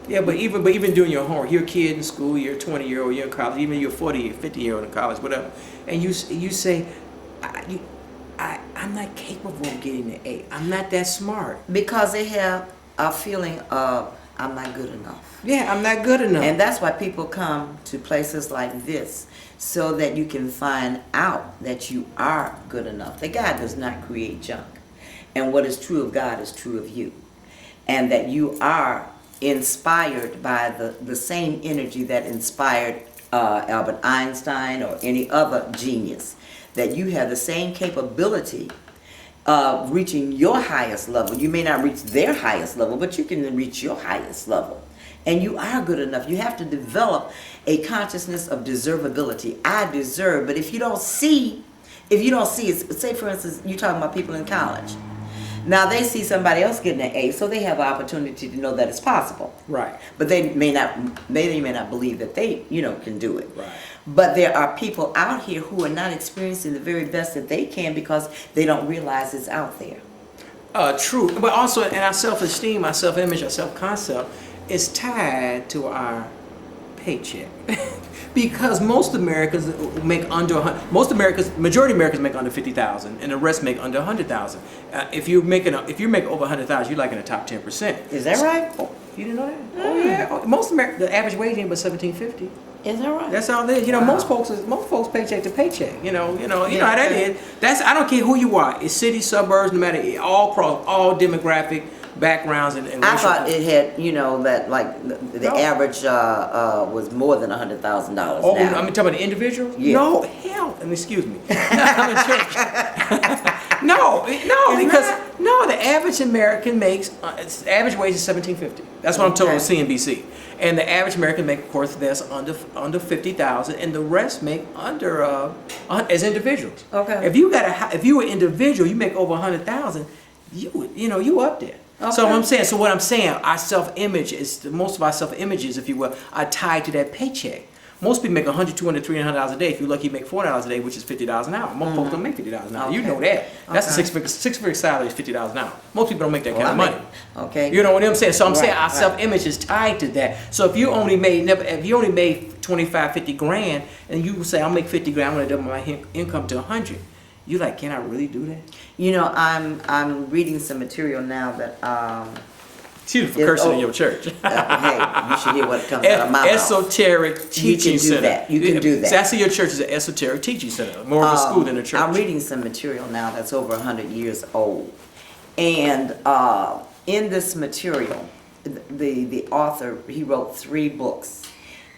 Yeah, but even doing your homework, you're a kid in school, you're a 20-year-old, you're in college, even you're a 40, 50-year-old in college, whatever, and you say, I'm not capable of getting an A. I'm not that smart. Because they have a feeling of, I'm not good enough. Yeah, I'm not good enough. And that's why people come to places like this, so that you can find out that you are good enough. That God does not create junk. And what is true of God is true of you. And that you are inspired by the same energy that inspired Albert Einstein or any other genius. That you have the same capability of reaching your highest level. You may not reach their highest level, but you can reach your highest level. And you are good enough. You have to develop a consciousness of deservability. I deserve. But if you don't see it, say for instance, you're talking about people in college. Now they see somebody else getting an A, so they have an opportunity to know that it's possible. Right. But they may not believe that they, can do it. Right. But there are people out here who are not experiencing the very best that they can because they don't realize it's out there. True. But also in our self-esteem, our self-image, our self-concept is tied to our paycheck. Because most Americans make majority of Americans make under 50,000, and the rest make under 100,000. If you make over 100,000, you're like in the top 10%. Is that right? Oh, you didn't know that? Oh yeah. Oh, the average wage ain't but $17.50. Is that right? That's all it is. Wow. Most folks paycheck to paycheck. You know how that is. I don't care who you are. It's city, suburbs, no matter, all across all demographic backgrounds and I thought it had, that like the average was more than $100,000. Oh, now. I'm talking about the individual? Yeah. No, hell, excuse me. I'm in church. No, because the average American makes average wage is $17.50. That's what I'm told on CNBC. And the average American make, of course, that's under 50,000, and the rest make under as individuals. Okay. If you were an individual, you make over 100,000, you up there. Okay. So what I'm saying, our self-image most of our self-images, if you will, are tied to that paycheck. Most people make $100, $200, $300 a day. If you're lucky, you make $400 a day, which is $50 an hour. Most folks don't make $50 an hour. Okay. You know that. That's a six-figure salary is $50 an hour. Most people don't make that kind of money. Okay. You know what I'm saying? So I'm saying our self-image is tied to that. So if you only made 25, 50 grand, and you say I'll make 50 grand, I'm gonna double my income to 100. You like, can I really do that? I'm reading some material now that excuse me for cursing in your church. Hey, you should hear what comes out of my mouth. Esoteric teaching center. You can do that. So I see your church is an esoteric teaching center, more of a school than a church. I'm reading some material now that's over 100 years old, and in this material, the author, he wrote 3 books,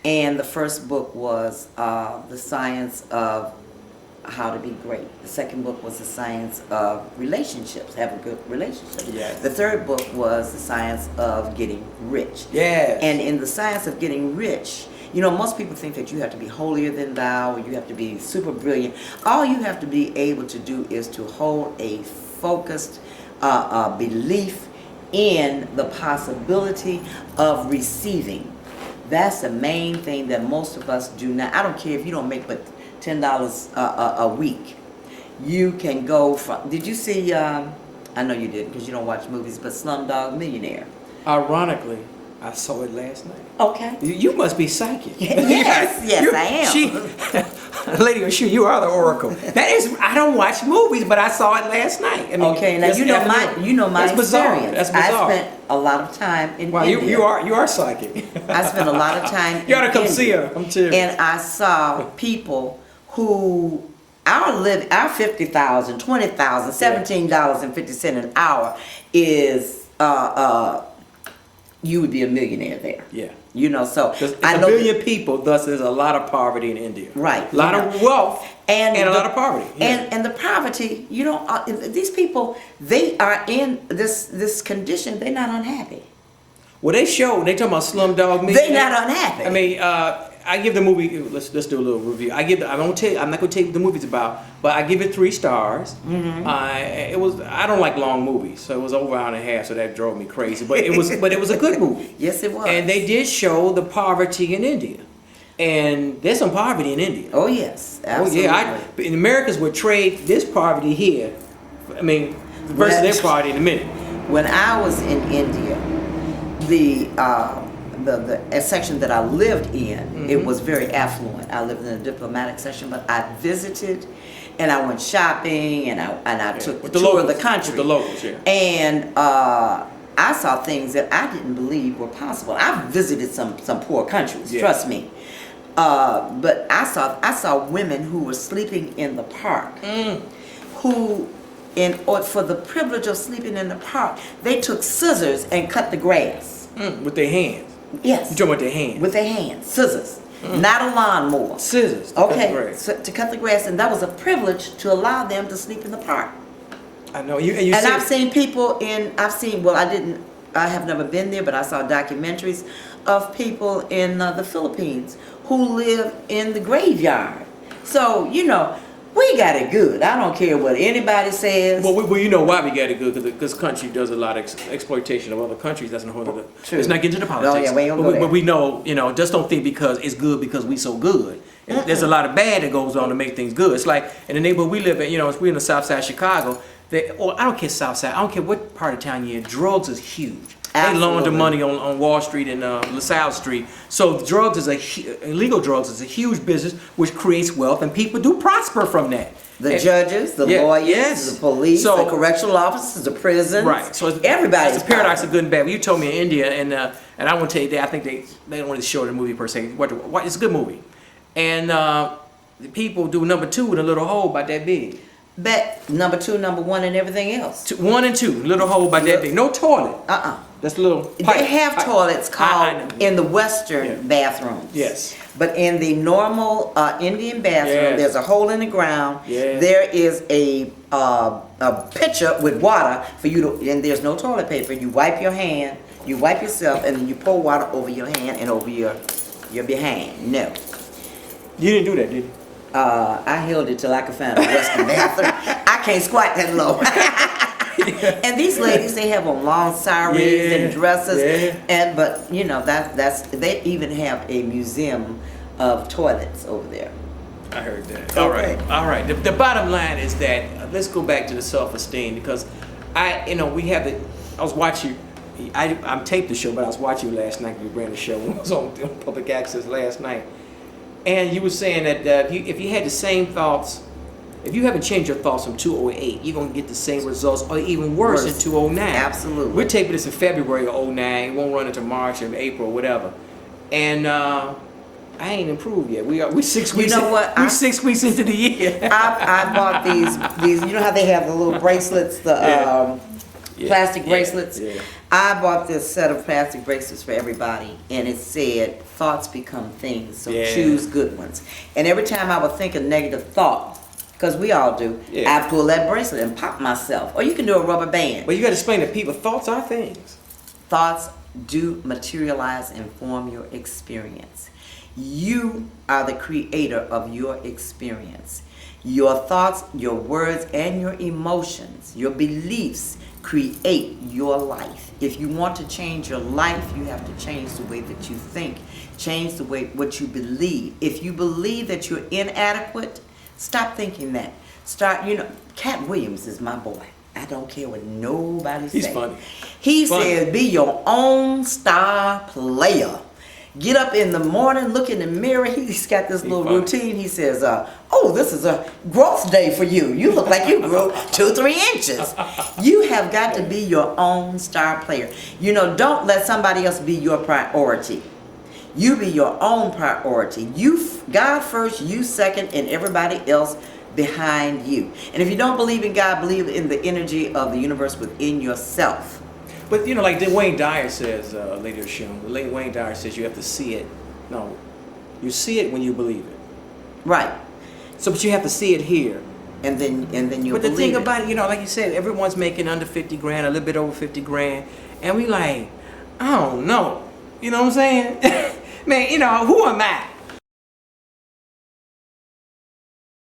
and the first book was The Science of How to Be Great. The second book was The Science of Relationships, have a good relationship. Yes. The third book was The Science of Getting Rich. Yes. And in The Science of Getting Rich, most people think that you have to be holier than thou, or you have to be super brilliant. All you have to be able to do is to hold a focused belief in the possibility of receiving. That's the main thing that most of us do not. I don't care if you don't make but $10 a week. You can go from, did you see, I know you didn't because you don't watch movies, but Slumdog Millionaire? Ironically, I saw it last night. Okay. You must be psychic. Yes, I am. Lady Oshun, you are the oracle. I don't watch movies, but I saw it last night. Okay, now you know my that's bizarre. experience. That's bizarre. I spent a lot of time in India. you are psychic. I spent a lot of time you ought to come India, see her. I'm serious. And I saw people who our $50,000, $20,000, $17.50 an hour is you would be a millionaire there. Yeah. So I know 1 billion people, thus there's a lot of poverty in India. Right. A lot of wealth and a lot of poverty. Yeah. And the poverty, these people, they are in this condition, they're not unhappy. Well, they talking about Slumdog Millionaire. They're not unhappy. I mean, I give the movie. Let's do a little review. I'm not going to tell you what the movie's about, but I give it 3 stars. Mm-hmm. I don't like long movies, so it was over an hour and a half, so that drove me crazy. But it was a good movie. Yes, it was. And they did show the poverty in India, and there's some poverty in India. Oh yes, absolutely. Oh yeah. In Americans would trade this poverty here. I mean, versus their poverty in a minute. When I was in India, the section that I lived in, it was very affluent. I lived in a diplomatic section, but I visited, and I went shopping, and I took the tour of the country. With the locals, yeah. And I saw things that I didn't believe were possible. I visited some poor countries, trust me. But I saw women who were sleeping in the park, who, for the privilege of sleeping in the park, they took scissors and cut the grass. With their hands. Yes. You talking about their hands? With their hands, scissors, not a lawnmower. Scissors. Okay, to cut the grass, and that was a privilege to allow them to sleep in the park. I know And I've seen people I have never been there, but I saw documentaries of people in the Philippines who live in the graveyard. So, we got it good. I don't care what anybody says. Well, you know why we got it good, because this country does a lot of exploitation of other countries. That's a whole other. Let's not get into the politics. Oh, yeah, we ain't gonna go there. But we know, just don't think because it's good because we so good. There's a lot of bad that goes on to make things good. It's like in the neighborhood we live in, we're in the South Side of Chicago. I don't care South Side. I don't care what part of town you're in. Drugs is huge. Absolutely. They launder money on Wall Street and LaSalle Street. So illegal drugs is a huge business which creates wealth, and people do prosper from that. The judges, the lawyers, the police, the correctional officers, the prisons. Right. So everybody's it's a paradox of good and bad. But you told me in India, and I want to tell you, I think they don't want to show the movie per se. It's a good movie, and the people do number 2 in a little hole about that big. Bet number 2, number 1, and everything else. 1 and 2, little hole about that big. No toilet. That's a little pipe. They have toilets called in the Western bathrooms. Yes. But in the normal Indian bathroom, there's a hole in the ground. Yes. There is a pitcher with water for you to, and there's no toilet paper. You wipe your hand, you wipe yourself, and then you pour water over your hand and over your behind. No. You didn't do that, did you? I held it till I could find a Western bathroom. I can't squat that low. And these ladies, they have on long saris and dresses, but that's they even have a museum of toilets over there. I heard that. All right. The bottom line is that let's go back to the self-esteem, because I was watching. I'm taped the show, but I was watching you last night. We ran the show. It was on public access last night, and you were saying that if you had the same thoughts. If you haven't changed your thoughts from 2008, you're going to get the same results or even worse in 2009. Absolutely. We're taping this in February of 2009. It won't run into March or April or whatever. And I ain't improved yet. We're 6 weeks. You know what? We're 6 weeks into the year. I bought these. You know how they have the little bracelets, the plastic bracelets? Yeah. I bought this set of plastic bracelets for everybody, and it said, thoughts become things, so choose good ones. And every time I would think a negative thought, because we all do, I pull that bracelet and pop myself. Or you can do a rubber band. But you got to explain to people, thoughts are things. Thoughts do materialize and form your experience. You are the creator of your experience. Your thoughts, your words, and your emotions, your beliefs create your life. If you want to change your life, you have to change the way that you think. Change the way what you believe. If you believe that you're inadequate, stop thinking that. Cat Williams is my boy. I don't care what nobody says. He's funny. He says, be your own star player. Get up in the morning, look in the mirror. He's got this little routine. He says, this is a growth day for you. You look like you grew 2-3 inches. You have got to be your own star player. Don't let somebody else be your priority. You be your own priority. God first, you second, and everybody else behind you. And if you don't believe in God, believe in the energy of the universe within yourself. But like Wayne Dyer says, Lady Oshun, Wayne Dyer says you have to see it. No, you see it when you believe it. Right. So, but you have to see it here. And then you. But the thing about it, like you said, everyone's making under 50 grand, a little bit over 50 grand, and we like, I don't know. You know what I'm saying? Man, who am I?